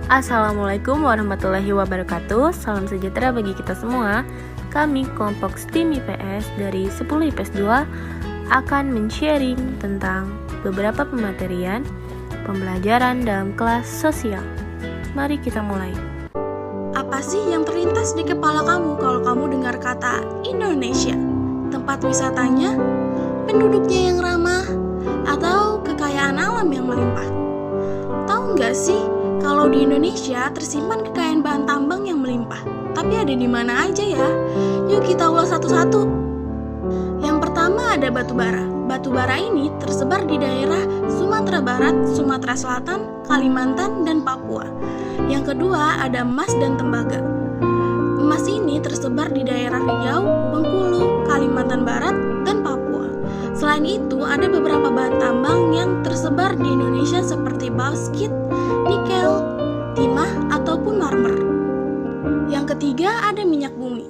Assalamualaikum warahmatullahi wabarakatuh. Salam sejahtera bagi kita semua. Kami kelompok STEAM IPS dari 10 IPS 2 akan men-sharing tentang beberapa pematerian pembelajaran dalam kelas sosial. Mari kita mulai. Apa sih yang terlintas di kepala kamu kalau kamu dengar kata Indonesia? Tempat wisatanya, penduduknya yang ramah, atau kekayaan alam yang melimpah? Tahu nggak sih, kalau di Indonesia tersimpan kekayaan bahan tambang yang melimpah. Tapi ada di mana aja ya? Yuk kita ulas satu-satu. Yang pertama ada batu bara. Batu bara ini tersebar di daerah Sumatera Barat, Sumatera Selatan, Kalimantan, dan Papua. Yang kedua ada emas dan tembaga. Emas ini tersebar di daerah Riau, Bengkulu, Kalimantan Barat, dan Papua. Selain itu ada beberapa bahan tambang yang tersebar di Indonesia seperti bauksit, nikel, timah, ataupun marmer. Yang ketiga ada minyak bumi,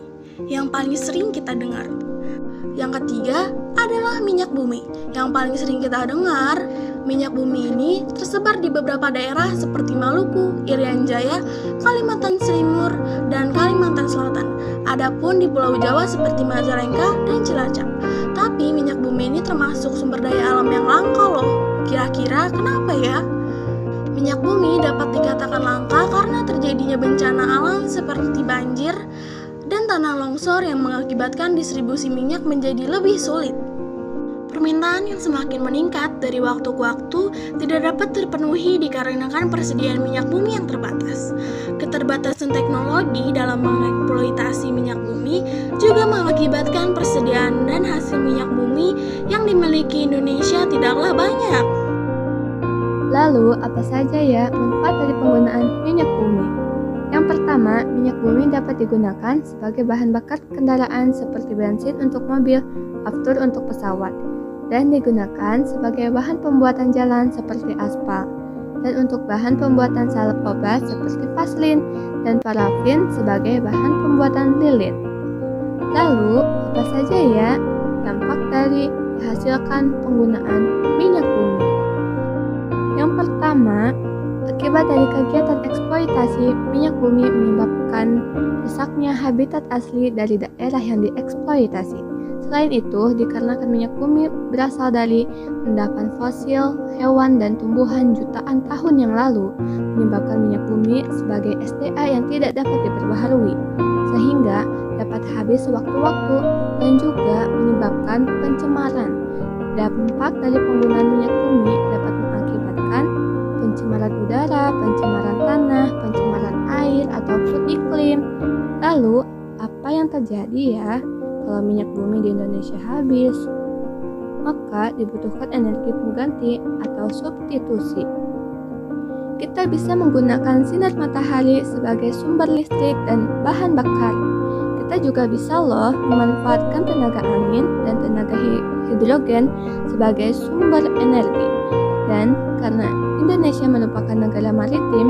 yang paling sering kita dengar. Yang ketiga adalah minyak bumi, yang paling sering kita dengar. Minyak bumi ini tersebar di beberapa daerah seperti Maluku, Irian Jaya, Kalimantan Timur, dan Kalimantan Selatan. Adapun di Pulau Jawa seperti Majalengka dan Cilacap. Tapi minyak bumi ini termasuk sumber daya alam yang langka loh. Kira-kira kenapa ya? Minyak bumi dapat dikatakan langka karena terjadinya bencana alam seperti banjir dan tanah longsor yang mengakibatkan distribusi minyak menjadi lebih sulit. Permintaan yang semakin meningkat dari waktu ke waktu tidak dapat terpenuhi dikarenakan persediaan minyak bumi yang terbatas. Keterbatasan teknologi dalam mengeksploitasi minyak bumi juga mengakibatkan persediaan dan hasil minyak bumi yang dimiliki Indonesia tidaklah banyak. Lalu, apa saja ya manfaat dari penggunaan minyak bumi? Yang pertama, minyak bumi dapat digunakan sebagai bahan bakar kendaraan seperti bensin untuk mobil, aftur untuk pesawat, dan digunakan sebagai bahan pembuatan jalan seperti aspal, dan untuk bahan pembuatan salep obat seperti vaselin, dan parafin sebagai bahan pembuatan lilin. Lalu, apa saja ya dampak dari dihasilkan penggunaan minyak bumi? Yang pertama, akibat dari kegiatan eksploitasi minyak bumi menyebabkan rusaknya habitat asli dari daerah yang dieksploitasi. Selain itu, dikarenakan minyak bumi berasal dari endapan fosil, hewan, dan tumbuhan jutaan tahun yang lalu, menyebabkan minyak bumi sebagai SDA yang tidak dapat diperbaharui, sehingga dapat habis sewaktu-waktu dan juga menyebabkan pencemaran. Dampak dari penggunaan minyak bumi dapat mengakibatkan pencemaran udara, pencemaran tanah, pencemaran air, ataupun iklim. Lalu, apa yang terjadi ya kalau minyak bumi di Indonesia habis? Maka dibutuhkan energi pengganti atau substitusi. Kita bisa menggunakan sinar matahari sebagai sumber listrik dan bahan bakar. Kita juga bisa loh memanfaatkan tenaga angin dan tenaga hidrogen sebagai sumber energi. Dan karena Indonesia merupakan negara maritim,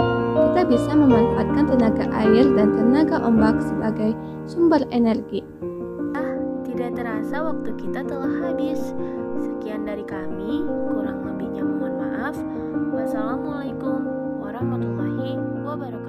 kita bisa memanfaatkan tenaga air dan tenaga ombak sebagai sumber energi. Tidak terasa waktu kita telah habis. Sekian dari kami, kurang lebihnya mohon maaf. Wassalamualaikum warahmatullahi wabarakatuh.